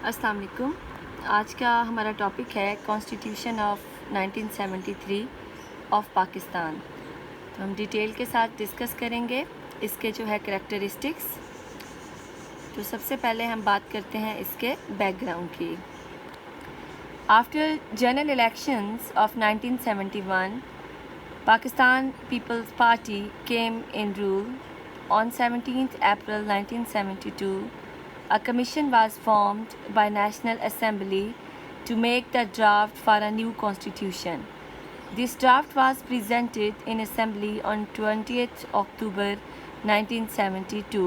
السلام علیکم. آج کا ہمارا ٹاپک ہے کانسٹیٹیوشن آف 1973 آف پاکستان. تو ہم ڈیٹیل کے ساتھ ڈسکس کریں گے اس کے جو ہے کریکٹرسٹکس. تو سب سے پہلے ہم بات کرتے ہیں اس کے بیک گراؤنڈ کی. After general elections of 1971 Pakistan People's Party came in rule. On 17th April 1972, a commission was formed by National Assembly to make the draft for a new constitution. This draft was presented in Assembly on 20th October 1972.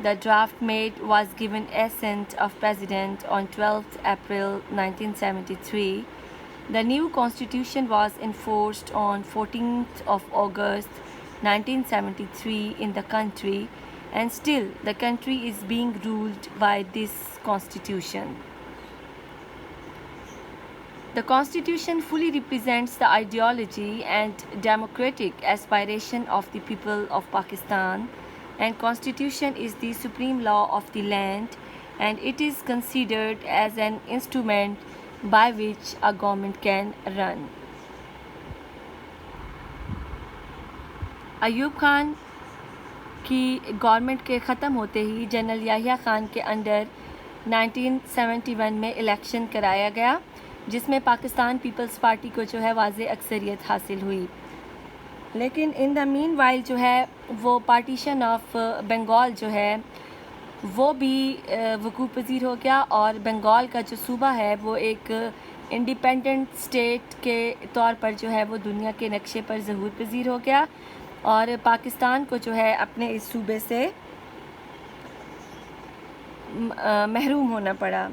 The draft made was given assent of President on 12th April 1973. The new constitution was enforced on 14th of August 1973 in the country, and still the country is being ruled by this constitution. The constitution fully represents the ideology and democratic aspiration of the people of Pakistan, and constitution is the supreme law of the land, and it is considered as an instrument by which a government can run. Ayub Khan کی government کے ختم ہوتے ہی general Yahya Khan کے under 1971 میں election کرایا گیا، جس میں پاکستان پیپلز پارٹی کو جو ہے واضح اکثریت حاصل ہوئی. لیکن ان دا مین وائل جو ہے وہ پارٹیشن آف بنگال جو ہے وہ بھی وقوع پذیر ہو گیا، اور بنگال کا جو صوبہ ہے وہ ایک انڈیپینڈنٹ اسٹیٹ کے طور پر جو ہے وہ دنیا کے نقشے پر ظہور پذیر ہو گیا، اور پاکستان کو جو ہے اپنے اس صوبے سے محروم ہونا پڑا.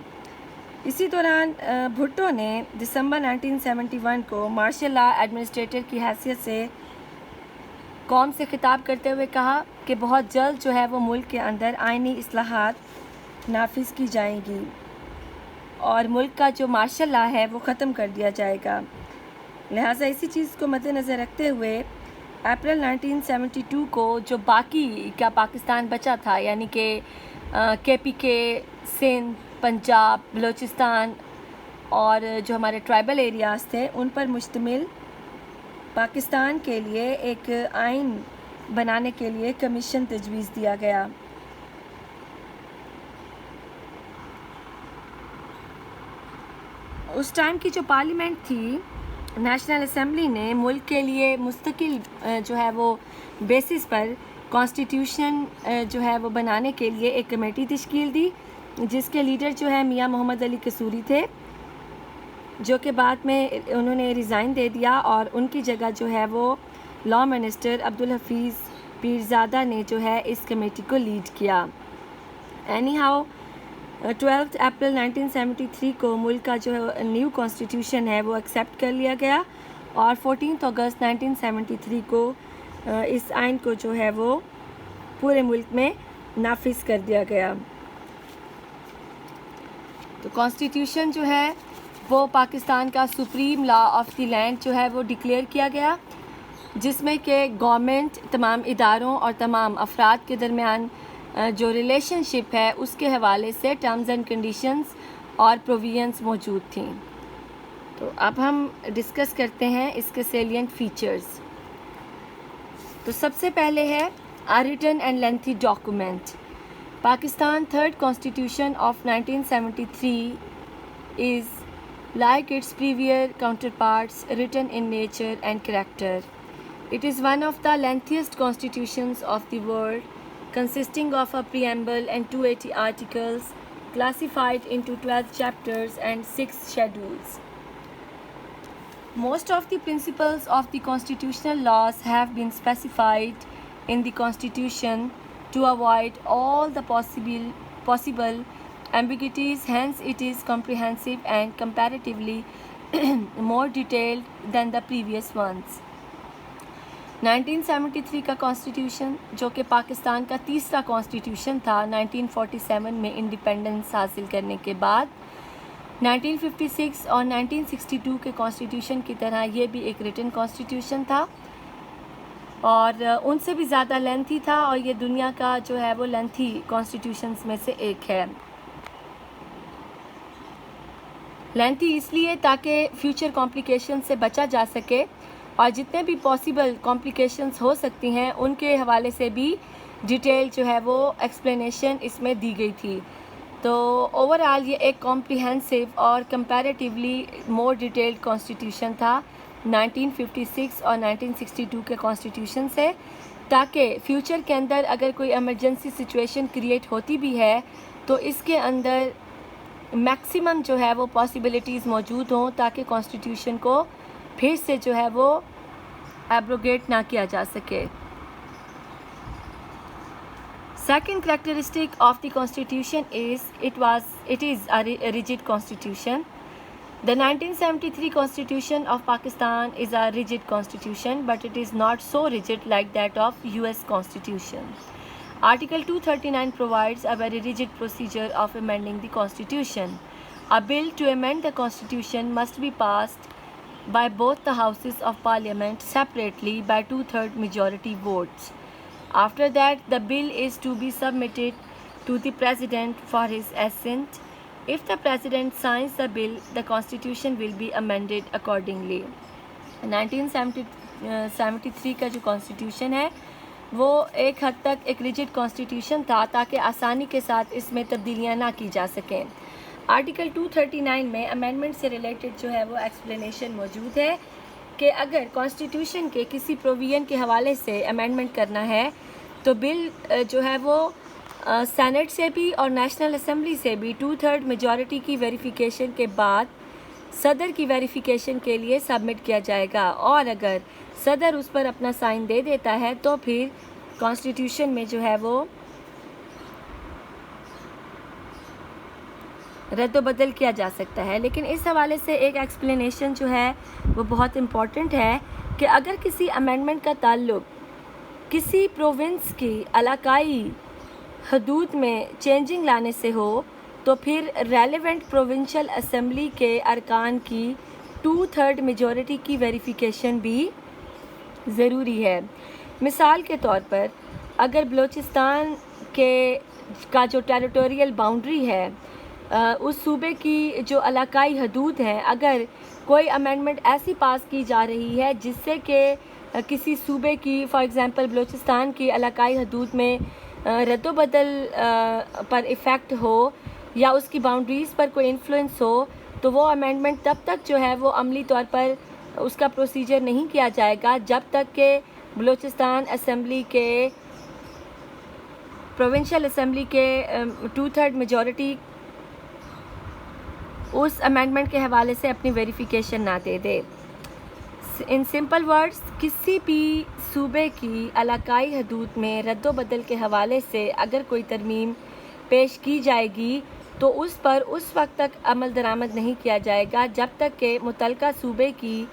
اسی دوران بھٹو نے دسمبر 1971 کو مارشل لا ایڈمنسٹریٹر کی حیثیت سے قوم سے خطاب کرتے ہوئے کہا کہ بہت جلد جو ہے وہ ملک کے اندر آئینی اصلاحات نافذ کی جائیں گی اور ملک کا جو مارشل لا ہے وہ ختم کر دیا جائے گا. لہٰذا اسی چیز کو مد نظر رکھتے ہوئے اپریل 1972 کو جو باقی کا پاکستان بچا تھا، یعنی کہ کے پی سندھ، پنجاب، بلوچستان اور جو ہمارے ٹرائبل ایریاز تھے، ان پر مشتمل پاکستان کے لیے ایک آئین بنانے کے لیے کمیشن تجویز دیا گیا. اس ٹائم کی جو پارلیمنٹ تھی، نیشنل اسمبلی نے ملک کے لیے مستقل جو ہے وہ بیسس پر کانسٹیٹیوشن جو ہے وہ بنانے کے لیے ایک کمیٹی تشکیل دی، جس کے لیڈر جو ہے میاں محمد علی قصوری تھے، جو کہ بعد میں انہوں نے ریزائن دے دیا، اور ان کی جگہ جو ہے وہ لا منسٹر عبدالحفیظ پیرزادہ نے جو ہے اس کمیٹی کو لیڈ کیا. اینی ہاؤ 12 اپریل 1973 کو ملک کا جو نیو کانسٹیٹیوشن ہے وہ ایکسیپٹ کر لیا گیا، اور 14 اگست 1973 کو اس آئین کو جو ہے وہ پورے ملک میں نافذ کر دیا گیا. تو کانسٹیٹیوشن جو ہے وہ پاکستان کا supreme law of the land جو ہے وہ ڈکلیئر کیا گیا، جس میں کہ گورنمنٹ، تمام اداروں اور تمام افراد کے درمیان جو ریلیشن شپ ہے اس کے حوالے سے ٹرمز اینڈ کنڈیشنز اور پروویژنز موجود تھیں. تو اب ہم ڈسکس کرتے ہیں اس کے سیلینٹ فیچرز. تو سب سے پہلے ہے a written and lengthy document. Pakistan third constitution of 1973 is, like its previous counterparts, written in nature and character. It is one of the lengthiest constitutions of the world, consisting of a preamble and 280 articles, classified into 12 chapters and 6 schedules. Most of the principles of the constitutional laws have been specified in the Constitution to avoid all the possible ambiguities. Hence, it is comprehensive and comparatively more detailed than the previous ones. 1973 کا constitution, جو کہ پاکستان کا تیسرا constitution تھا 1947 میں independence حاصل کرنے کے بعد، 1956 اور 1962 کے کانسٹیٹیوشن کی طرح یہ بھی ایک ریٹن کانسٹیٹیوشن تھا، اور ان سے بھی زیادہ لینتھی تھا، اور یہ دنیا کا جو ہے وہ لینتھی کانسٹیٹیوشنز میں سے ایک ہے. لینتھی اس لیے تاکہ فیوچر کمپلیکیشن سے بچا جا سکے، اور جتنے بھی پاسبل کمپلیکیشنز ہو سکتی ہیں ان کے حوالے سے بھی ڈیٹیل جو ہے وہ ایکسپلینیشن اس میں دی گئی تھی. تو اوور آل یہ ایک کمپریہنسو اور کمپیریٹیولی مور ڈیٹیلڈ کانسٹیٹیوشن تھا 1956 اور 1962 کے کانسٹیٹیوشن سے، تاکہ فیوچر کے اندر اگر کوئی ایمرجنسی سچویشن کریٹ ہوتی بھی ہے تو اس کے اندر میکسیمم جو ہے وہ پاسبلٹیز موجود ہوں تاکہ کانسٹیٹیوشن کو پھر سے جو ہے وہ ایبروگیٹ نہ کیا جا سکے. Second characteristic of the constitution is it is a rigid constitution. The 1973 constitution of Pakistan is a rigid constitution, but it is not so rigid like that of US constitution. Article 239 provides a very rigid procedure of amending the constitution. A bill to amend the constitution must be passed by both the houses of parliament separately by 2/3 majority votes. After that, the bill is to be submitted to the President for his assent. If the President signs the bill, the Constitution will be amended accordingly. 1973 کا جو Constitution ہے وہ ایک حد تک ایک rigid Constitution تھا تاکہ آسانی کے ساتھ اس میں تبدیلیاں نہ کی جا سکیں. آرٹیکل 239 میں امینڈمنٹ سے ریلیٹڈ جو ہے وہ ایکسپلینیشن موجود ہے کہ اگر کانسٹیٹیوشن کے کسی پروویژن کے حوالے سے امینڈمنٹ کرنا ہے تو بل جو ہے وہ سینٹ سے بھی اور نیشنل اسمبلی سے بھی 2/3 میجورٹی کی ویریفیکیشن کے بعد صدر کی ویریفیکیشن کے لیے سبمٹ کیا جائے گا، اور اگر صدر اس پر اپنا سائن دے دیتا ہے تو پھر کانسٹیٹیوشن میں جو ہے وہ رد و بدل کیا جا سکتا ہے. لیکن اس حوالے سے ایک ایکسپلینیشن جو ہے وہ بہت امپورٹنٹ ہے کہ اگر کسی امینڈمنٹ کا تعلق کسی پروونس کی علاقائی حدود میں چینجنگ لانے سے ہو تو پھر ریلیونٹ پروونشل اسمبلی کے ارکان کی 2/3 میجورٹی کی ویریفیکیشن بھی ضروری ہے. مثال کے طور پر اگر بلوچستان کا جو ٹیریٹوریل باؤنڈری ہے اس صوبے کی جو علاقائی حدود ہیں، اگر کوئی امینڈمنٹ ایسی پاس کی جا رہی ہے جس سے کہ کسی صوبے کی فار ایگزامپل بلوچستان کی علاقائی حدود میں رد و بدل پر ایفیکٹ ہو یا اس کی باؤنڈریز پر کوئی انفلوئنس ہو تو وہ امینڈمنٹ تب تک جو ہے وہ عملی طور پر اس کا پروسیجر نہیں کیا جائے گا جب تک کہ بلوچستان اسمبلی کے پروونشل اسمبلی کے 2/3 میجورٹی اس امینڈمنٹ کے حوالے سے اپنی ویریفیکیشن نہ دے دے. ان سمپل ورڈز، کسی بھی صوبے کی علاقائی حدود میں رد و بدل کے حوالے سے اگر کوئی ترمیم پیش کی جائے گی تو اس پر اس وقت تک عمل درآمد نہیں کیا جائے گا جب تک کہ متعلقہ صوبے کی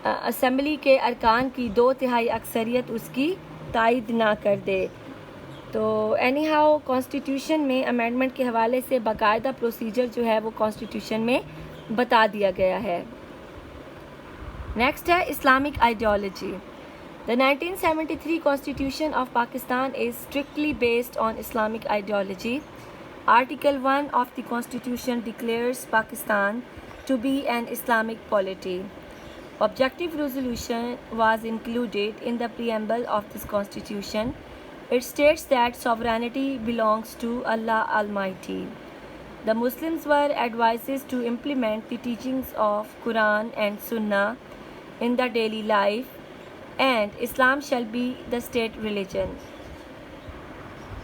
اسمبلی کے ارکان کی 2/3 اکثریت اس کی تائید نہ کر دے. تو اینی ہاؤ کانسٹیٹیوشن میں امینڈمنٹ کے حوالے سے باقاعدہ پروسیجر جو ہے وہ کانسٹیٹیوشن میں بتا دیا گیا ہے. نیکسٹ ہے Islamic ideology. The 1973 Constitution of Pakistan is strictly based on Islamic ideology. Article 1 of the Constitution declares Pakistan to be an Islamic polity. Objective resolution was included in the preamble of this Constitution. It states that sovereignty belongs to Allah Almighty. The Muslims were advised to implement the teachings of Quran and Sunnah in the daily life, and Islam shall be the state religion.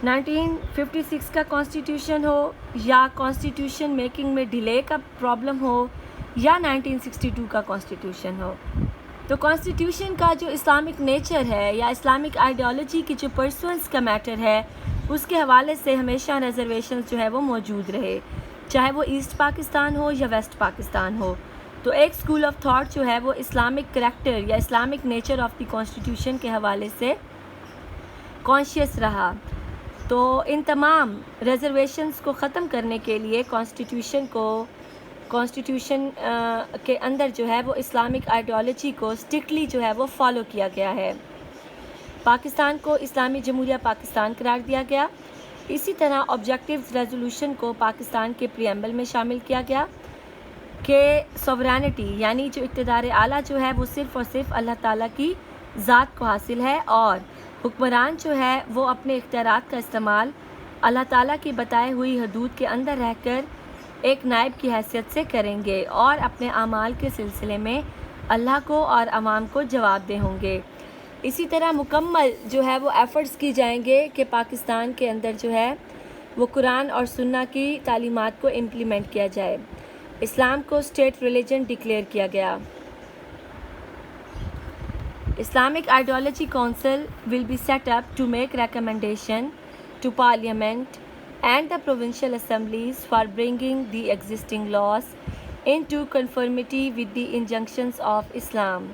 1956 کا constitution ہو یا constitution making میں delay کا problem ہو یا 1962 کا constitution ہو، تو constitution کا جو Islamic nature ہے یا اسلامک آئیڈیالوجی کی جو پرسوئنس کا میٹر ہے اس کے حوالے سے ہمیشہ ریزرویشنز جو ہے وہ موجود رہے، چاہے وہ ایسٹ پاکستان ہو یا ویسٹ پاکستان ہو. تو ایک اسکول آف تھاٹ جو ہے وہ اسلامک کریکٹر یا Islamic nature of the constitution کے حوالے سے کانشیس رہا. تو ان تمام ریزرویشنز کو ختم کرنے کے لیے کانسٹیٹیوشن کے اندر جو ہے وہ اسلامک آئیڈیالوجی کو اسٹرکٹلی جو ہے وہ فالو کیا گیا ہے. پاکستان کو اسلامی جمہوریہ پاکستان قرار دیا گیا. اسی طرح آبجیکٹیوز ریزولوشن کو پاکستان کے پریمبل میں شامل کیا گیا کہ سوورینٹی یعنی جو اقتدار اعلیٰ جو ہے وہ صرف اور صرف اللہ تعالیٰ کی ذات کو حاصل ہے، اور حکمران جو ہے وہ اپنے اختیارات کا استعمال اللہ تعالیٰ کی بتائے ہوئی حدود کے اندر رہ کر ایک نائب کی حیثیت سے کریں گے، اور اپنے اعمال کے سلسلے میں اللہ کو اور عوام کو جواب دہ ہوں گے۔ اسی طرح مکمل جو ہے وہ ایفرٹس کی جائیں گے کہ پاکستان کے اندر جو ہے وہ قرآن اور سنہ کی تعلیمات کو امپلیمنٹ کیا جائے۔ اسلام کو اسٹیٹ ریلیجن ڈکلیئر کیا گیا۔ Islamic Ideology Council will be set up to make recommendation to Parliament and the provincial assemblies for bringing the existing laws into conformity with the injunctions of Islam,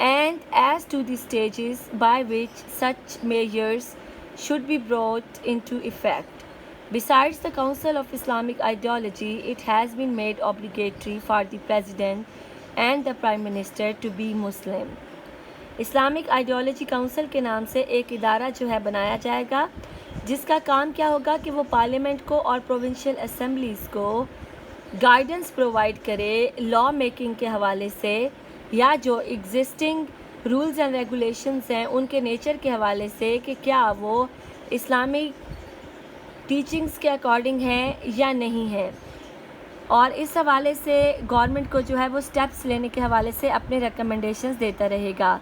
and as to the stages by which such measures should be brought into effect. Besides the Council of Islamic Ideology, it has been made obligatory for the President and the Prime Minister to be Muslim. Islamic ideology council کے نام سے ایک ادارہ جو ہے بنایا جائے گا، جس کا کام کیا ہوگا کہ وہ پارلیمنٹ کو اور پروونشل اسمبلیز کو گائیڈنس پرووائڈ کرے لا میکنگ کے حوالے سے، یا جو ایگزسٹنگ رولز اینڈ ریگولیشنز ہیں ان کے نیچر کے حوالے سے کہ کیا وہ اسلامک ٹیچنگز کے اکارڈنگ ہیں یا نہیں ہیں، اور اس حوالے سے گورنمنٹ کو جو ہے وہ سٹیپس لینے کے حوالے سے اپنے ریکمنڈیشنز دیتا رہے گا۔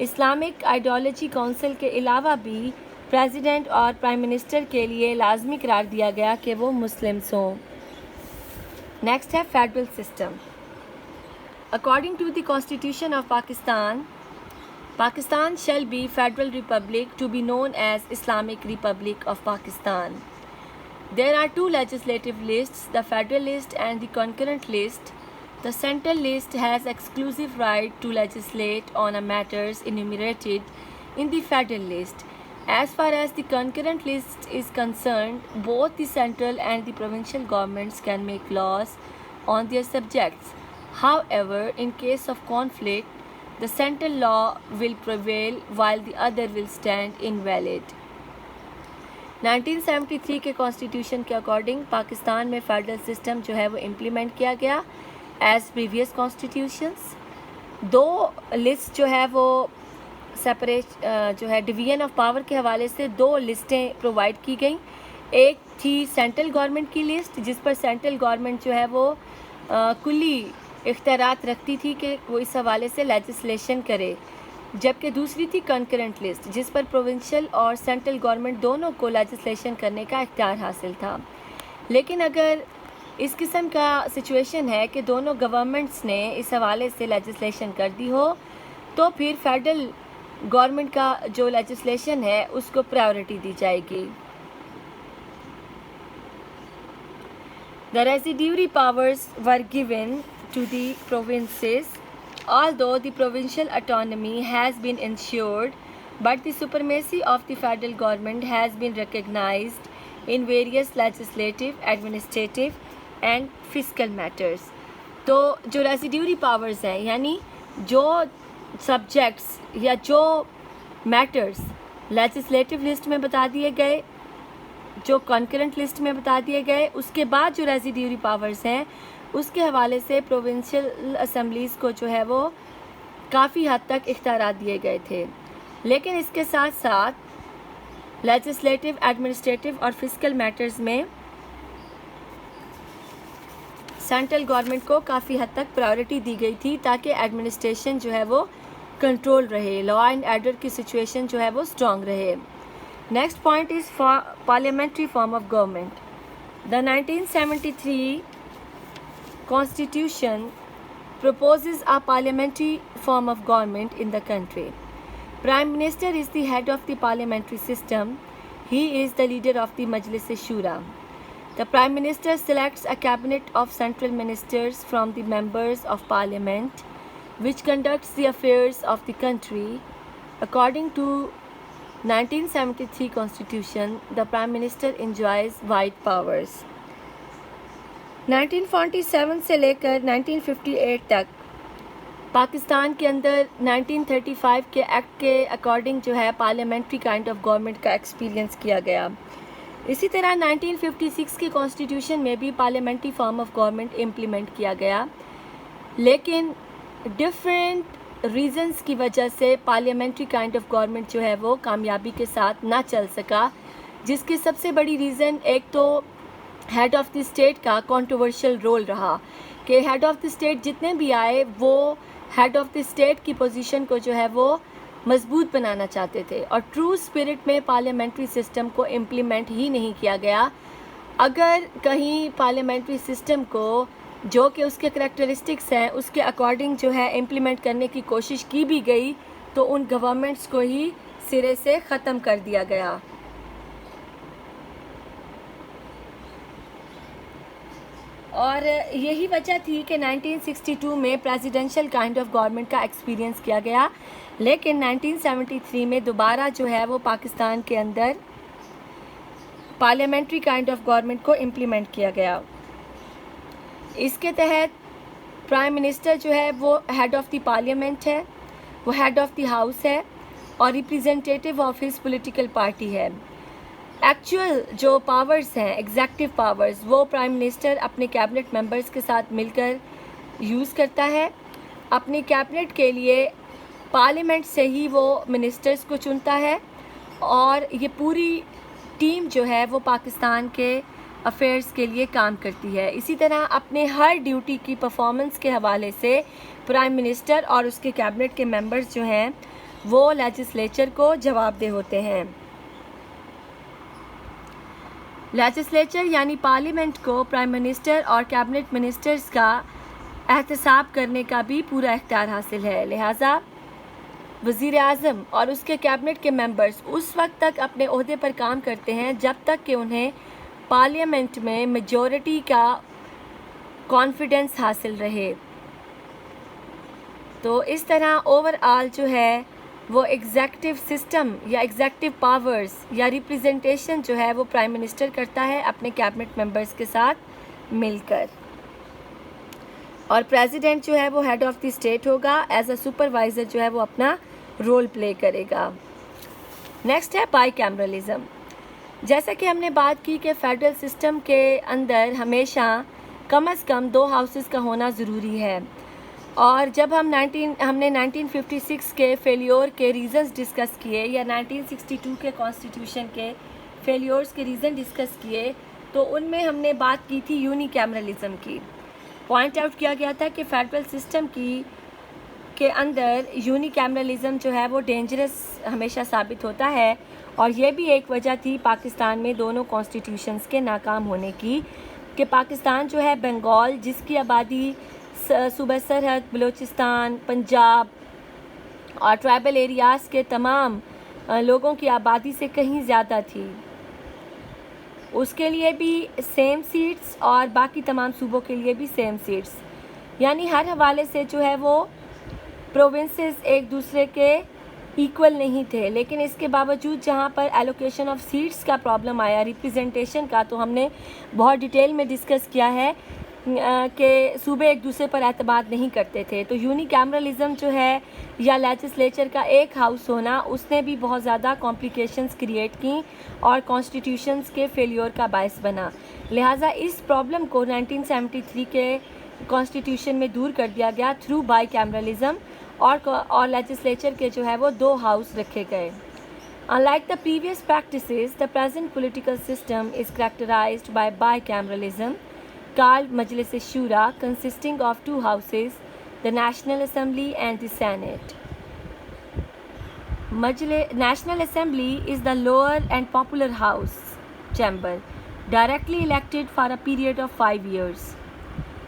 اسلامک آئیڈیالوجی کونسل کے علاوہ بھی پریزیڈنٹ اور پرائم منسٹر کے لیے لازمی قرار دیا گیا کہ وہ مسلمس ہوں۔ نیکسٹ ہے federal system. According to the constitution of Pakistan, Pakistan shall be federal republic to be known as Islamic republic of Pakistan. There are two legislative lists, the federal list and the concurrent list. The central list has exclusive right to legislate on matters enumerated in the federal list. As far as the concurrent list is concerned, both the central and the provincial governments can make laws on their subjects. However, in case of conflict, the central law will prevail while the other will stand invalid. 1973 کے constitution کے according Pakistan میں federal system جو ہے وہ implement کیا گیا as previous کانسٹیٹیوشنس۔ دو list جو ہے وہ سپریٹ جو ہے ڈویژن آف پاور کے حوالے سے دو لسٹیں پرووائڈ کی گئیں۔ ایک تھی سینٹرل گورنمنٹ کی لسٹ جس پر سینٹرل گورنمنٹ جو ہے وہ کلی اختیارات رکھتی تھی کہ وہ اس حوالے سے لیجسلیشن کرے، جبکہ دوسری تھی کنکرنٹ لسٹ جس پر پروونشل اور سینٹرل گورنمنٹ دونوں کو لیجسلیشن کرنے کا اختیار حاصل تھا۔ لیکن اگر اس قسم کا سچویشن ہے کہ دونوں گورنمنٹس نے اس حوالے سے لیجسلیشن کر دی ہو تو پھر فیڈرل گورنمنٹ کا جو لیجسلیشن ہے اس کو پرائیورٹی دی جائے گی۔ The residuary powers were given to the provinces, although the provincial autonomy has been ensured, but the supremacy of the federal government has been recognized in various legislative, administrative and fiscal matters. تو جو ریزیڈیوری powers ہیں یعنی جو subjects یا جو matters legislative list میں بتا دیے گئے، جو کنکرنٹ لسٹ میں بتا دیے گئے، اس کے بعد جو ریزیڈیوری پاورز ہیں اس کے حوالے سے پروونشل اسمبلیز کو جو ہے وہ کافی حد تک اختیارات دیے گئے تھے، لیکن اس کے ساتھ ساتھ لیجسلیٹو، ایڈمنسٹریٹو اور فسکل میٹرز میں سینٹرل گورنمنٹ کو کافی حد تک پرائیورٹی دی گئی تھی تاکہ ایڈمنسٹریشن جو ہے وہ کنٹرول رہے، لا اینڈ آرڈر کی سچویشن جو ہے وہ اسٹرانگ رہے۔ Next point is parliamentary form of government. The 1973 Constitution proposes a parliamentary form of government in the country. Prime Minister is the head of the parliamentary system. He is the leader of the Majlis Shura. The Prime Minister selects a cabinet of central ministers from the members of Parliament, which conducts the affairs of the country. According to 1973 Constitution, the Prime Minister enjoys wide powers. 1947 سے لے کر 1958 تک پاکستان کے اندر 1935 کے act کے according جو ہے parliamentary kind of government کا ایکسپیرینس کیا گیا۔ اسی طرح 1956 کے کانسٹیٹیوشن میں بھی parliamentary form of government implement کیا گیا، لیکن ڈفرینٹ ریزنز کی وجہ سے پارلیمنٹری کائنڈ آف گورنمنٹ جو ہے وہ کامیابی کے ساتھ نہ چل سکا، جس کی سب سے بڑی ریزن ایک تو ہیڈ آف دی اسٹیٹ کا کنٹروورشل رول رہا کہ ہیڈ آف دی اسٹیٹ جتنے بھی آئے وہ ہیڈ آف دی اسٹیٹ کی پوزیشن کو جو ہے وہ مضبوط بنانا چاہتے تھے، اور ٹرو اسپرٹ میں پارلیمنٹری سسٹم کو امپلیمنٹ ہی نہیں کیا گیا۔ اگر کہیں پارلیمنٹری سسٹم کو جو کہ اس کے کریکٹرسٹکس ہیں اس کے اکارڈنگ جو ہے امپلیمنٹ کرنے کی کوشش کی بھی گئی تو ان گورنمنٹس کو ہی سرے سے ختم کر دیا گیا۔ اور یہی وجہ تھی کہ 1962 میں پریزیڈنشل کائنڈ آف گورنمنٹ کا ایکسپیرینس کیا گیا، لیکن 1973 میں دوبارہ جو ہے وہ پاکستان کے اندر پارلیمنٹری کائنڈ آف گورنمنٹ کو امپلیمنٹ کیا گیا۔ اس کے تحت پرائم منسٹر جو ہے وہ ہیڈ آف دی پارلیمنٹ ہے، وہ ہیڈ آف دی ہاؤس ہے اور representative of his political party ہے۔ ایکچوئل جو پاورز ہیں ایگزیکٹو پاورز وہ پرائم منسٹر اپنے کیبنٹ ممبرز کے ساتھ مل کر یوز کرتا ہے۔ اپنی کیبنٹ کے لیے پارلیمنٹ سے ہی وہ منسٹرز کو چنتا ہے، اور یہ پوری ٹیم جو ہے وہ پاکستان کے افیئرز کے لیے کام کرتی ہے۔ اسی طرح اپنے ہر ڈیوٹی کی پرفارمنس کے حوالے سے پرائم منسٹر اور اس کے کیبنٹ کے ممبرز جو ہیں وہ لیجسلیچر کو جواب دہ ہوتے ہیں۔ لیجسلیچر یعنی پارلیمنٹ کو پرائم منسٹر اور کیبنٹ منسٹرز کا احتساب کرنے کا بھی پورا اختیار حاصل ہے، لہٰذا وزیر اعظم اور اس کے کیبنٹ کے ممبرز اس وقت تک اپنے عہدے پر کام کرتے ہیں جب تک کہ انہیں پارلیمنٹ میں میجورٹی کا کانفیڈنس حاصل رہے۔ تو اس طرح اوور آل جو ہے وہ ایگزیکٹو سسٹم یا ایگزیکٹو پاورز یا ریپریزنٹیشن جو ہے وہ پرائم منسٹر کرتا ہے اپنے کیبنٹ ممبرز کے ساتھ مل کر، اور پریزیڈنٹ جو ہے وہ ہیڈ آف دی اسٹیٹ ہوگا، ایز اے سپروائزر جو ہے وہ اپنا رول پلے کرے گا۔ نیکسٹ ہے بائی کیمرلزم۔ جیسا کہ ہم نے بات کی کہ فیڈرل سسٹم کے اندر ہمیشہ کم از کم 2 ہاؤسز کا ہونا ضروری ہے، اور جب ہم نے 1956 کے فیلیور کے ریزنز ڈسکس کیے یا 1962 کے کانسٹیٹیوشن کے فیلیورز کے ریزن ڈسکس کیے تو ان میں ہم نے بات کی تھی یونی کیمرلزم کی۔ پوائنٹ آؤٹ کیا گیا تھا کہ فیڈرل سسٹم کے اندر یونی کیمرلزم جو ہے وہ ڈینجرس ہمیشہ ثابت ہوتا ہے، اور یہ بھی ایک وجہ تھی پاکستان میں دونوں کانسٹیٹیوشنز کے ناکام ہونے کی کہ پاکستان جو ہے بنگال جس کی آبادی صوبہ سرحد بلوچستان، پنجاب اور ٹرائبل ایریاز کے تمام لوگوں کی آبادی سے کہیں زیادہ تھی، اس کے لیے بھی سیم سیٹس اور باقی تمام صوبوں کے لیے بھی سیم سیٹس، یعنی ہر حوالے سے جو ہے وہ پروونسز ایک دوسرے کے ایکول نہیں تھے، لیکن اس کے باوجود جہاں پر ایلوکیشن آف سیٹس کا پرابلم آیا ریپریزنٹیشن کا، تو ہم نے بہت ڈیٹیل میں ڈسکس کیا ہے کہ صوبے ایک دوسرے پر اعتماد نہیں کرتے تھے، تو یونی کیمرلزم جو ہے یا لیجسلیچر کا ایک ہاؤس ہونا اس نے بھی بہت زیادہ کمپلیکیشنز کریٹ کیں اور کانسٹیٹیوشنز کے فیلیور کا باعث بنا، لہٰذا اس پرابلم کو 1973 کے کانسٹیٹیوشن میں دور کر دیا گیا تھرو بائی کیمرلزم، اور لیجسلیچر کے جو ہے وہ 2 ہاؤس رکھے گئے۔ Unlike the previous practices, the present political system is characterized by bicameralism, called Majlis Shura, consisting of 2 houses, the National Assembly and the Senate. National Assembly is the lower and popular house chamber, directly elected for a period of 5 years.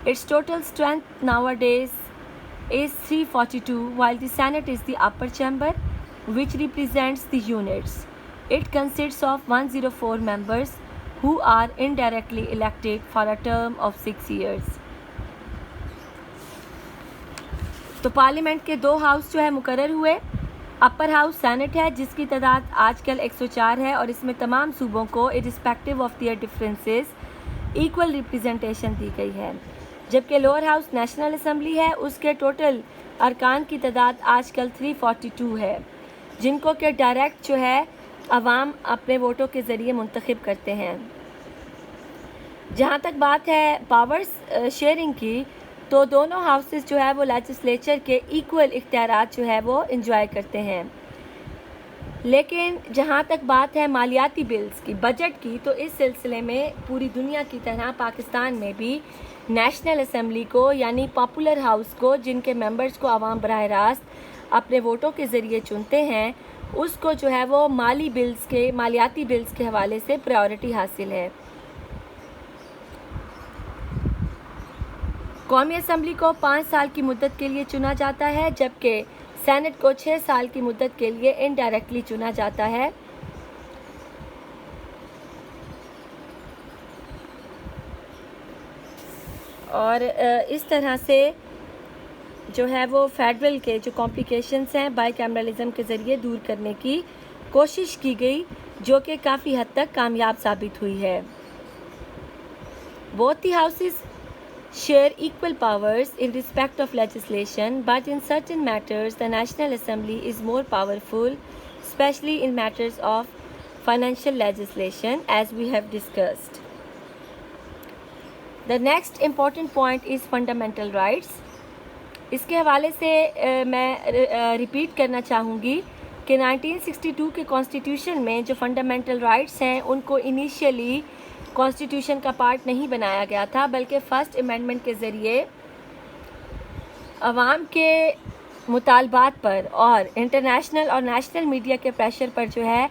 Its total strength nowadays is 342, while the Senate is the upper chamber, which represents the units. It consists of 104 members who are indirectly elected for a term of 6 years. تو parliament کے 2 house جو ہے مقرر ہوئے، upper house Saint ہے جس کی تعداد آج کل 104 ہے، اور اس میں تمام صوبوں کو irrespective of their differences equal representation دی گئی ہے، جبکہ لوور ہاؤس نیشنل اسمبلی ہے، اس کے ٹوٹل ارکان کی تعداد آج کل 342 ہے، جن کو کہ ڈائریکٹ جو ہے عوام اپنے ووٹوں کے ذریعے منتخب کرتے ہیں۔ جہاں تک بات ہے پاورز شیئرنگ کی، تو دونوں ہاؤسز جو ہے وہ لیجسلیچر کے ایکول اختیارات جو ہے وہ انجوائے کرتے ہیں۔ لیکن جہاں تک بات ہے مالیاتی بلز کی، بجٹ کی، تو اس سلسلے میں پوری دنیا کی طرح پاکستان میں بھی نیشنل اسمبلی کو یعنی پاپولر ہاؤس کو، جن کے ممبرز کو عوام براہ راست اپنے ووٹوں کے ذریعے چنتے ہیں، اس کو جو ہے وہ مالیاتی بلز کے حوالے سے پرائیورٹی حاصل ہے۔ قومی اسمبلی کو 5 سال کی مدت کے لیے چنا جاتا ہے، جبکہ سینٹ کو 6 سال کی مدت کے لیے انڈائریکٹلی چنا جاتا ہے۔ اور اس طرح سے جو ہے وہ فیڈرل کے جو کمپلیکیشنز ہیں بائی کیمرلزم کے ذریعے دور کرنے کی کوشش کی گئی، جو کہ کافی حد تک کامیاب ثابت ہوئی ہے۔ Both the houses share equal powers in respect of legislation, but in certain matters the National Assembly is more powerful, especially in matters of financial legislation, as we have discussed. The next important point is fundamental rights. اس کے حوالے سے میں repeat کرنا چاہوں گی کہ 1962 کے constitution میں جو فنڈامنٹل رائٹس ہیں ان کو انیشیلی کانسٹیٹیوشن کا پارٹ نہیں بنایا گیا تھا، بلکہ فرسٹ امینڈمنٹ کے ذریعے عوام کے مطالبات پر اور انٹرنیشنل اور نیشنل میڈیا کے پریشر پر جو ہے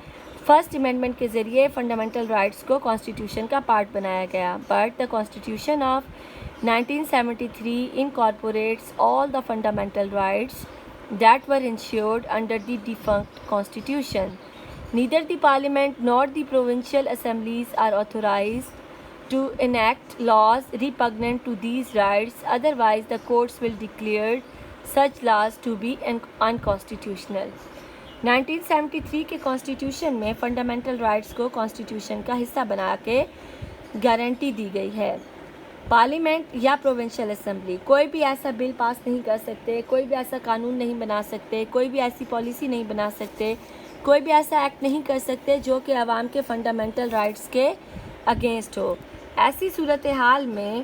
فرسٹ امینڈمنٹ کے ذریعے فنڈامنٹل رائٹس کو کانسٹیٹیوشن کا پارٹ بنایا گیا۔ But the constitution of 1973 incorporates all the fundamental rights that were ensured under the defunct constitution. Neither the parliament nor the provincial assemblies are authorized to enact laws repugnant to these rights, otherwise the courts will declare such laws to be unconstitutional. 1973 کے constitution میں fundamental rights کو constitution کا حصہ بنا کے guarantee دی گئی ہے۔ Parliament یا پروونشل اسمبلی کوئی بھی ایسا بل پاس نہیں کر سکتے، کوئی بھی ایسا قانون نہیں بنا سکتے، کوئی بھی ایسی پالیسی نہیں بنا سکتے، کوئی بھی ایسا ایکٹ نہیں کر سکتے جو کہ عوام کے فنڈامنٹل رائٹس کے اگینسٹ ہو۔ ایسی صورتحال میں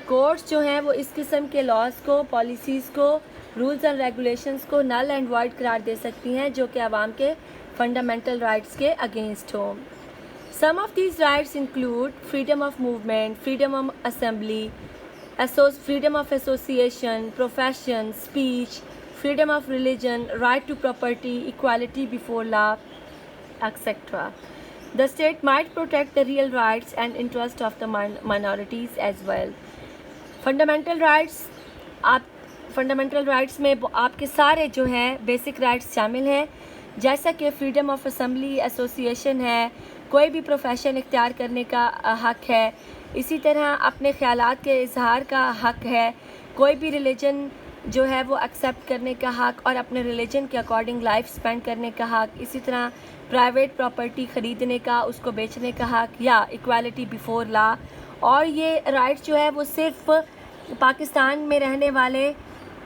کورٹس جو ہیں وہ اس قسم کے لاز کو، پالیسیز کو، رولز اینڈ ریگولیشنز کو نل اینڈ وائڈ قرار دے سکتی ہیں جو کہ عوام کے فنڈامنٹل رائٹس کے اگینسٹ ہوں۔ Some of these rights include freedom of movement, freedom of assembly, freedom of association, profession, speech, freedom of religion, right to property, equality before law, etc. The state might protect the real rights and interests of the minorities as well. Fundamental rights میں آپ کے سارے جو ہیں basic rights شامل ہیں، جیسا کہ فریڈم آف اسمبلی، ایسوسیشن ہے، کوئی بھی پروفیشن اختیار کرنے کا حق ہے، اسی طرح اپنے خیالات کے اظہار کا حق ہے، کوئی بھی ریلیجن جو ہے وہ ایکسیپٹ کرنے کا حق اور اپنے ریلیجن کے اکارڈنگ لائف سپینڈ کرنے کا حق، اسی طرح پرائیویٹ پراپرٹی خریدنے کا، اس کو بیچنے کا حق، یا ایکوالٹی بیفور لا۔ اور یہ رائٹس جو ہے وہ صرف پاکستان میں رہنے والے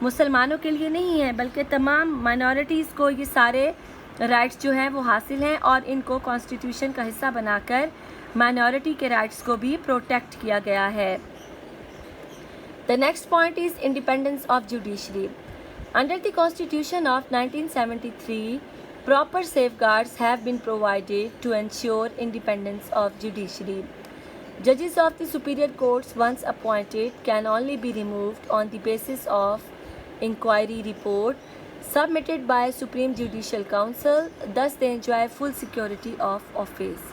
مسلمانوں کے لیے نہیں ہیں، بلکہ تمام مائنورٹیز کو یہ سارے رائٹس جو ہیں وہ حاصل ہیں، اور ان کو کانسٹیٹیوشن کا حصہ بنا کر مائنورٹی کے رائٹس کو بھی پروٹیکٹ کیا گیا ہے۔ The next point is independence of judiciary. Under the Constitution of 1973, proper safeguards have been provided to ensure independence of judiciary. Judges of the superior courts once appointed can only be removed on the basis of inquiry report submitted by Supreme Judicial Council, thus they enjoy full security of office.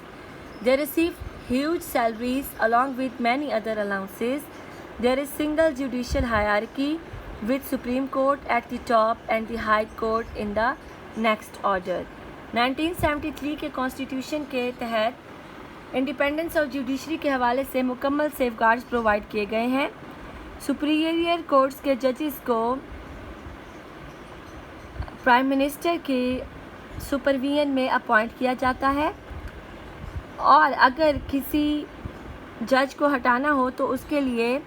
They receive huge salaries along with many other allowances. There is single judicial hierarchy with Supreme Court at the top and the High Court in the next order. 1973 کے constitution کے تحت independence of judiciary کے حوالے سے مکمل safe guards provide کیے گئے ہیں۔ سپیریئر کورٹس کے ججز کو پرائم منسٹر کی سپرویژن میں اپوائنٹ کیا جاتا ہے، اور اگر کسی جج کو ہٹانا ہو تو اس کے لیے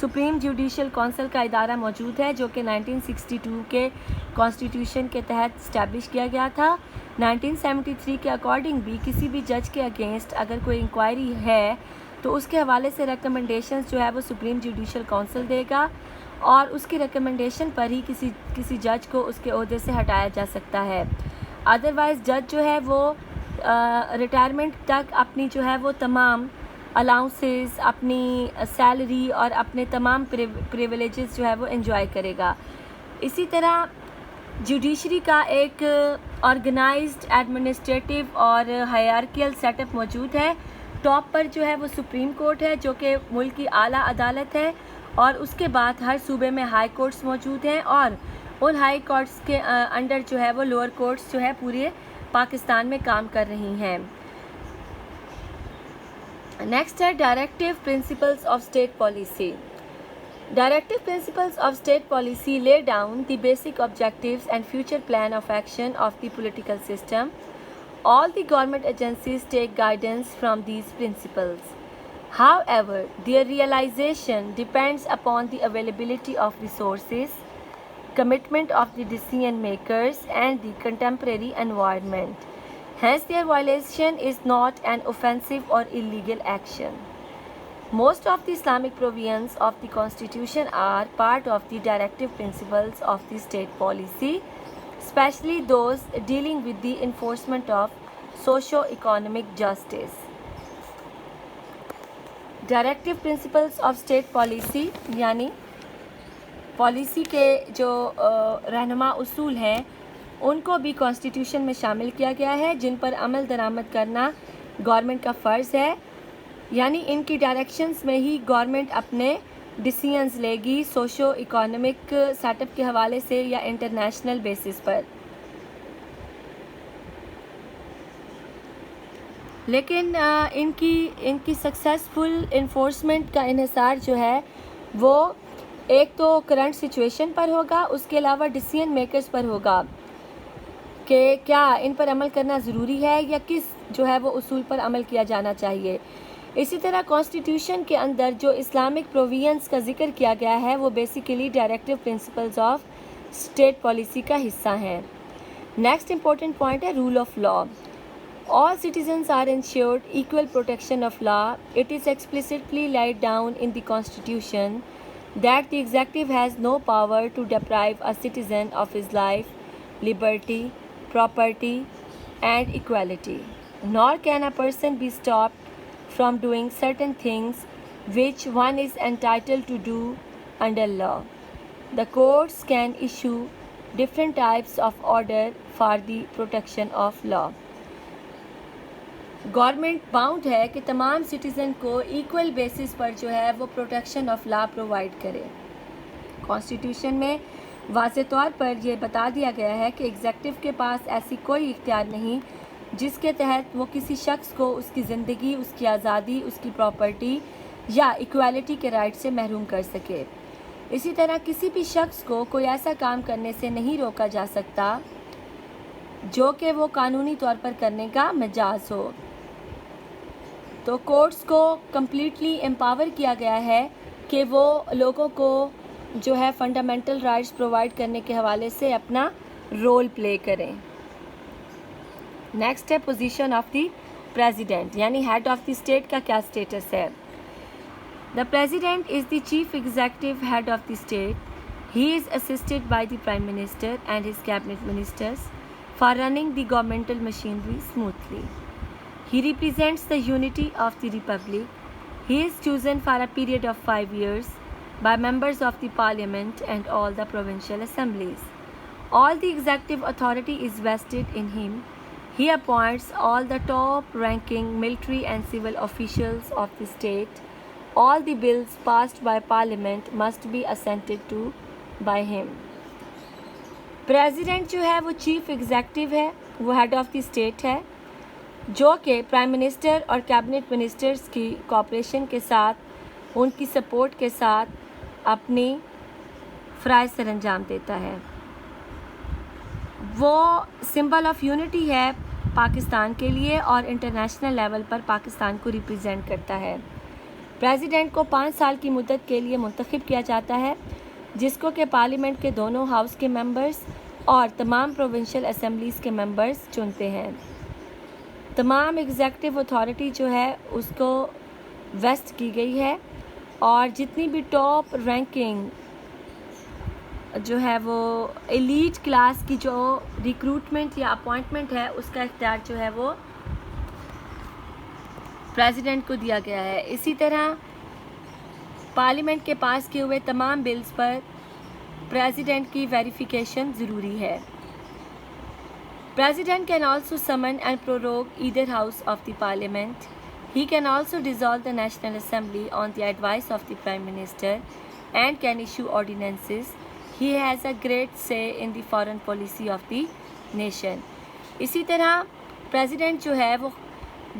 سپریم جوڈیشل کونسل کا ادارہ موجود ہے جو کہ 1962 کے کانسٹیٹیوشن کے تحت اسٹیبلش کیا گیا تھا. 1973 کے اکارڈنگ بھی کسی بھی جج کے اگینسٹ اگر کوئی انکوائری ہے تو اس کے حوالے سے ریکمنڈیشنز جو ہے وہ سپریم جوڈیشل کونسل دے گا اور اس کی ریکمنڈیشن پر ہی کسی جج کو اس کے عہدے سے ہٹایا جا سکتا ہے. ادروائز جج جو ہے وہ ریٹائرمنٹ تک اپنی جو ہے وہ تمام الاؤنسز، اپنی سیلری اور اپنے تمام پریویلیجز جو ہے وہ انجوائے کرے گا. اسی طرح جوڈیشری کا ایک آرگنائزڈ ایڈمنسٹریٹو اور ہائرارکیل سیٹ اپ موجود ہے. ٹاپ پر جو ہے وہ سپریم کورٹ ہے جو کہ ملک کی اعلیٰ عدالت ہے، اور اس کے بعد ہر صوبے میں ہائی کورٹس موجود ہیں، اور ان ہائی کورٹس کے انڈر جو ہے وہ لوور کورٹس جو ہے پورے پاکستان میں کام کر رہی ہیں. نیکسٹ ہے directive principles of state policy. Directive principles of state policy lay down the basic objectives and future plan of action of the political system. All the government agencies take guidance from these principles. However, their realization depends upon the availability of resources, commitment of the decision makers, and the contemporary environment. Hence, their violation is not an offensive or illegal action. Most of the Islamic provisions of the Constitution are part of the directive principles of the state policy, especially those dealing with the enforcement of socio-economic justice. Directive principles of state policy یعنی policy کے جو رہنما اصول ہیں ان کو بھی constitution میں شامل کیا گیا ہے، جن پر عمل درآمد کرنا گورنمنٹ کا فرض ہے. یعنی ان کی ڈائریکشنز میں ہی گورنمنٹ اپنے ڈیسیژنز لے گی سوشو اکانومک سیٹ اپ کے حوالے سے یا انٹرنیشنل بیسس پر. لیکن ان کی سکسیسفل انفورسمنٹ کا انحصار جو ہے وہ ایک تو کرنٹ سچویشن پر ہوگا، اس کے علاوہ ڈیسیژن میکرز پر ہوگا کہ کیا ان پر عمل کرنا ضروری ہے یا کس جو ہے وہ اصول پر عمل کیا جانا چاہیے. اسی طرح کانسٹیٹیوشن کے اندر جو اسلامک پروویژنز کا ذکر کیا گیا ہے وہ basically directive principles of state policy کا حصہ ہیں. نیکسٹ امپورٹنٹ پوائنٹ ہے rule of law. All citizens are ensured equal protection of law. It is explicitly laid down in the Constitution that the executive has no power to deprive a citizen of his life, liberty, property, and equality. Nor can a person be stopped from doing certain things which one is entitled to do under law. The courts can issue different types of order for the protection of law. Government bound ہے کہ تمام citizen کو equal basis پر جو ہے وہ protection of law provide کرے. Constitution میں واضح طور پر یہ بتا دیا گیا ہے کہ ایگزیکٹو کے پاس ایسی کوئی اختیار نہیں جس کے تحت وہ کسی شخص کو اس کی زندگی، اس کی آزادی، اس کی پراپرٹی یا ایکویلٹی کے رائٹ سے محروم کر سکے. اسی طرح کسی بھی شخص کو کوئی ایسا کام کرنے سے نہیں روکا جا سکتا جو کہ وہ قانونی طور پر کرنے کا مجاز ہو. تو کورٹس کو کمپلیٹلی امپاور کیا گیا ہے کہ وہ لوگوں کو جو ہے فنڈامنٹل رائٹس پرووائڈ کرنے کے حوالے سے اپنا رول پلے کریں. نیکسٹ ہے پوزیشن آف دی پریزیڈنٹ یعنی ہیڈ آف دی اسٹیٹ کا کیا اسٹیٹس ہے. The president is the chief executive head of the state. He is assisted by the prime minister and his cabinet ministers for running the governmental machinery smoothly. He represents the unity of the Republic. He is chosen for a period of 5 years by members of the Parliament and all the provincial assemblies. All the executive authority is vested in him. He appoints all the top-ranking military and civil officials of the state. All the bills passed by Parliament must be assented to by him. President جو ہے وہ chief executive ہے، وہ head of the state ہے جو کہ prime minister اور cabinet ministers کی کوآپریشن کے ساتھ، ان کی سپورٹ کے ساتھ اپنی فرائض سر انجام دیتا ہے. وہ سمبل آف یونٹی ہے پاکستان کے لیے اور انٹرنیشنل لیول پر پاکستان کو ریپرزینٹ کرتا ہے. پریزیڈنٹ کو 5 سال کی مدت کے لیے منتخب کیا جاتا ہے، جس کو کہ پارلیمنٹ کے دونوں ہاؤس کے ممبرز اور تمام پروونشل اسمبلیز کے ممبرز چنتے ہیں۔ تمام ایگزیکٹو اتھارٹی جو ہے اس کو ویسٹ کی گئی ہے، اور جتنی بھی ٹاپ رینکنگ جو ہے وہ ایلیٹ کلاس کی جو ریکروٹمنٹ یا اپوائنٹمنٹ ہے اس کا اختیار جو ہے وہ پریزیڈنٹ کو دیا گیا ہے۔ اسی طرح پارلیمنٹ کے پاس کیے ہوئے تمام بلز پر پریزیڈنٹ کی ویریفیکیشن ضروری ہے۔ President can also summon and prorogue either house of the parliament. He can also dissolve the National Assembly on the advice of the Prime Minister and can issue ordinances. He has a great say in the foreign policy of the nation. اسی طرح president جو ہے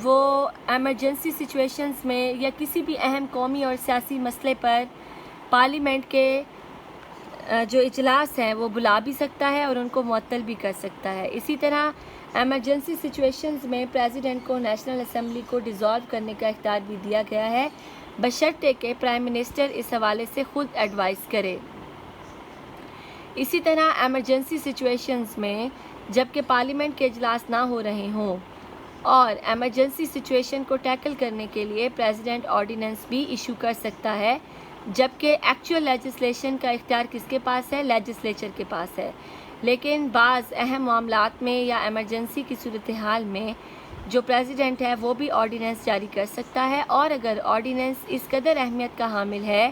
وہ emergency situations میں یا کسی بھی اہم قومی اور سیاسی مسئلے پر پارلیمنٹ کے جو اجلاس ہیں وہ بلا بھی سکتا ہے اور ان کو معطل بھی کر سکتا ہے۔ اسی طرح ایمرجنسی سچویشنز میں پریزیڈنٹ کو نیشنل اسمبلی کو ڈیزالو کرنے کا اختیار بھی دیا گیا ہے، بشرطے کہ پرائم منسٹر اس حوالے سے خود ایڈوائز کرے۔ اسی طرح ایمرجنسی سچویشنز میں جب کہ پارلیمنٹ کے اجلاس نہ ہو رہے ہوں اور ایمرجنسی سچویشن کو ٹیکل کرنے کے لیے پریزیڈنٹ آرڈیننس بھی ایشو کر سکتا ہے، جبکہ ایکچوئل لیجسلیشن کا اختیار کس کے پاس ہے؟ لیجسلیچر کے پاس ہے۔ لیکن بعض اہم معاملات میں یا ایمرجنسی کی صورتحال میں جو پریزیڈنٹ ہے وہ بھی آرڈیننس جاری کر سکتا ہے، اور اگر آرڈیننس اس قدر اہمیت کا حامل ہے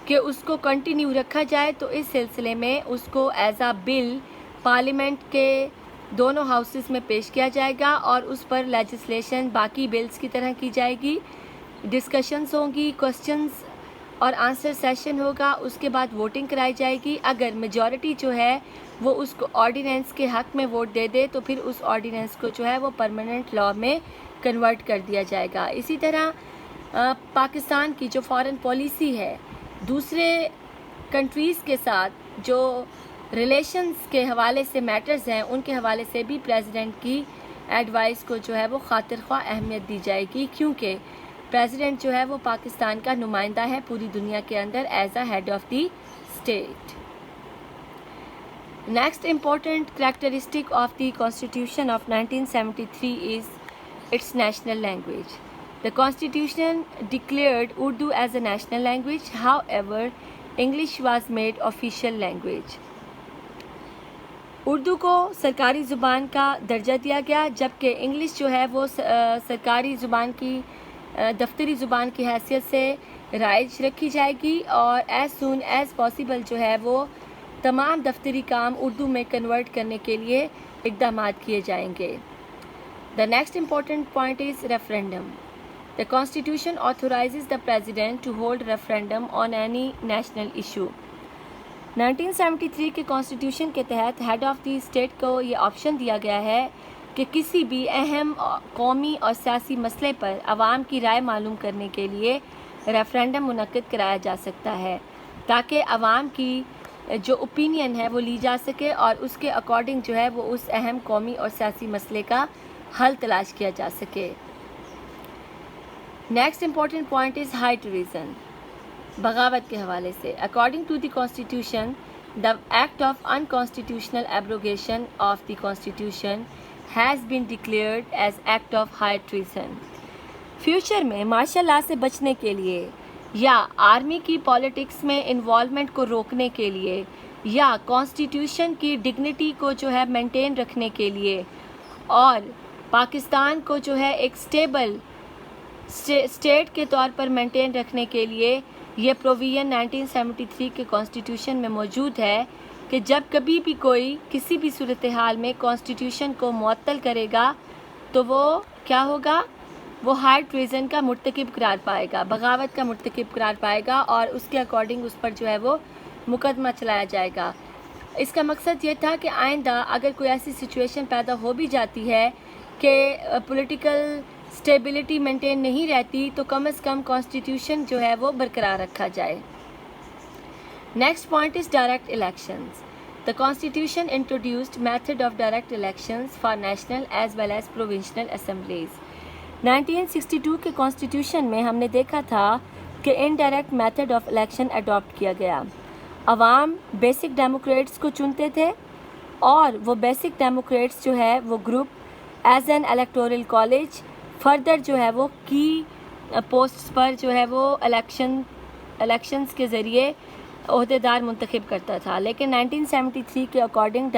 کہ اس کو کنٹینیو رکھا جائے تو اس سلسلے میں اس کو ایز اے بل پارلیمنٹ کے دونوں ہاؤسز میں پیش کیا جائے گا اور اس پر لیجسلیشن باقی بلز کی طرح کی جائے گی، ڈسکشنز ہوں گی، کوسچنز اور آنسر سیشن ہوگا، اس کے بعد ووٹنگ کرائی جائے گی۔ اگر میجورٹی جو ہے وہ اس کو آرڈیننس کے حق میں ووٹ دے دے تو پھر اس آرڈیننس کو جو ہے وہ پرماننٹ لا میں کنورٹ کر دیا جائے گا۔ اسی طرح پاکستان کی جو فارن پالیسی ہے، دوسرے کنٹریز کے ساتھ جو ریلیشنز کے حوالے سے میٹرز ہیں ان کے حوالے سے بھی پریزیڈنٹ کی ایڈوائس کو جو ہے وہ خاطر خواہ اہمیت دی جائے گی، کیونکہ پریزیڈنٹ جو ہے وہ پاکستان کا نمائندہ ہے پوری دنیا کے اندر as a head of the state. Next important characteristic of the constitution of 1973 is its national language. The Constitution declared Urdu as a national language, however, English was made official language. Urdu کو سرکاری زبان کا درجہ دیا گیا، جبکہ English جو ہے وہ سرکاری زبان کی دفتری زبان کی حیثیت سے رائج رکھی جائے گی، اور ایز سون ایز پاسبل جو ہے وہ تمام دفتری کام اردو میں کنورٹ کرنے کے لیے اقدامات کیے جائیں گے۔ The next important point is referendum. The Constitution authorizes the President to hold referendum on any national issue. 1973 کے کانسٹیٹیوشن کے تحت ہیڈ آف دی اسٹیٹ کو یہ آپشن دیا گیا ہے کہ کسی بھی اہم قومی اور سیاسی مسئلے پر عوام کی رائے معلوم کرنے کے لیے ریفرینڈم منعقد کرایا جا سکتا ہے، تاکہ عوام کی جو اوپینین ہے وہ لی جا سکے اور اس کے اکارڈنگ جو ہے وہ اس اہم قومی اور سیاسی مسئلے کا حل تلاش کیا جا سکے۔ Next important point is high treason, بغاوت کے حوالے سے۔ According to the constitution, the act of unconstitutional abrogation of the constitution has been declared as act of high treason. Future میں مارشل لا سے بچنے کے لیے یا آرمی کی پالیٹکس میں انوالومنٹ کو روکنے کے لیے یا کانسٹیٹیوشن کی ڈگنیٹی کو جو ہے مینٹین رکھنے کے لیے اور پاکستان کو جو ہے ایک سٹیبل اسٹیٹ کے طور پر مینٹین رکھنے کے لیے یہ پروویژن 1973 کے کانسٹیٹیوشن میں موجود ہے کہ جب کبھی بھی کوئی کسی بھی صورتحال میں کانسٹیٹیوشن کو معطل کرے گا تو وہ کیا ہوگا؟ وہ ہائی ٹریزن کا مرتکب قرار پائے گا، بغاوت کا مرتکب قرار پائے گا، اور اس کے اکارڈنگ اس پر جو ہے وہ مقدمہ چلایا جائے گا۔ اس کا مقصد یہ تھا کہ آئندہ اگر کوئی ایسی سچویشن پیدا ہو بھی جاتی ہے کہ پولیٹیکل اسٹیبلٹی مینٹین نہیں رہتی تو کم از کم کانسٹیٹیوشن جو ہے وہ برقرار رکھا جائے۔ Next point is direct elections. The Constitution introduced method of direct elections for national as well as provincial assemblies. 1962 کے کانسٹیٹیوشن میں ہم نے دیکھا تھا کہ indirect method of election adopt کیا گیا. عوام بیسک ڈیموکریٹس کو چنتے تھے اور وہ بیسک ڈیموکریٹس جو ہے وہ group as an electoral college further جو ہے وہ کی پوسٹس پر جو ہے وہ الیکشنز کے ذریعے عہدیدار منتخب کرتا تھا. لیکن 1973 کے according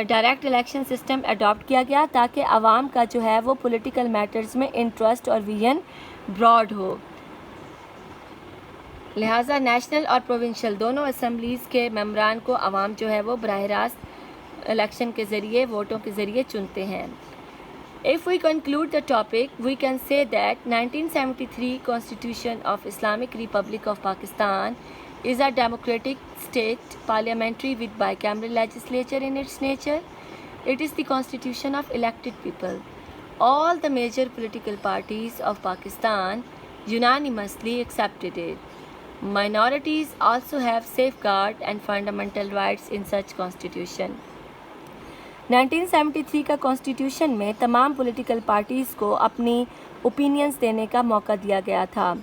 direct election system adopt کیا گیا تاکہ عوام کا جو ہے وہ پولیٹیکل میٹرز میں انٹرسٹ اور ویژن براڈ ہو. لہٰذا نیشنل اور پروونشل دونوں اسمبلیز کے ممبران کو عوام جو ہے وہ براہ راست الیکشن کے ذریعے ووٹوں کے ذریعے چنتے ہیں. If we conclude the topic, we can say that 1973 Constitution of Islamic Republic of Pakistan is a democratic state, parliamentary with bicameral legislature in its nature. It is the constitution of elected people. All the major political parties of Pakistan unanimously accepted it. Minorities also have safeguard and fundamental rights in such constitution. 1973 کا constitution میں تمام political parties کو اپنی opinions دینے کا موقع دیا گیا تھا.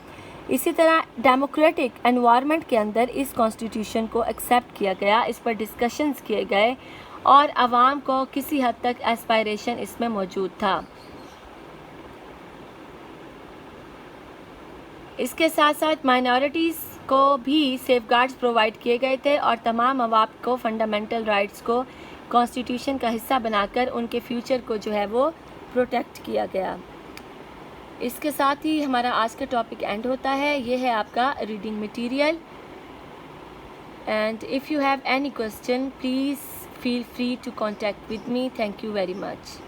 اسی طرح ڈیموکریٹک انوائرمنٹ کے اندر اس کانسٹیٹیوشن کو ایکسیپٹ کیا گیا, اس پر ڈسکشنز کیے گئے اور عوام کو کسی حد تک ایسپائریشن اس میں موجود تھا. اس کے ساتھ ساتھ مائنورٹیز کو بھی سیف گارڈز پرووائڈ کیے گئے تھے اور تمام عوام کو فنڈامنٹل رائٹس کو کانسٹیٹیوشن کا حصہ بنا کر ان کے فیوچر کو جو ہے وہ پروٹیکٹ کیا گیا. اس کے ساتھ ہی ہمارا آج کا ٹاپک اینڈ ہوتا ہے. یہ ہے آپ کا reading material. And if you have any question please feel free to contact with me. Thank you very much.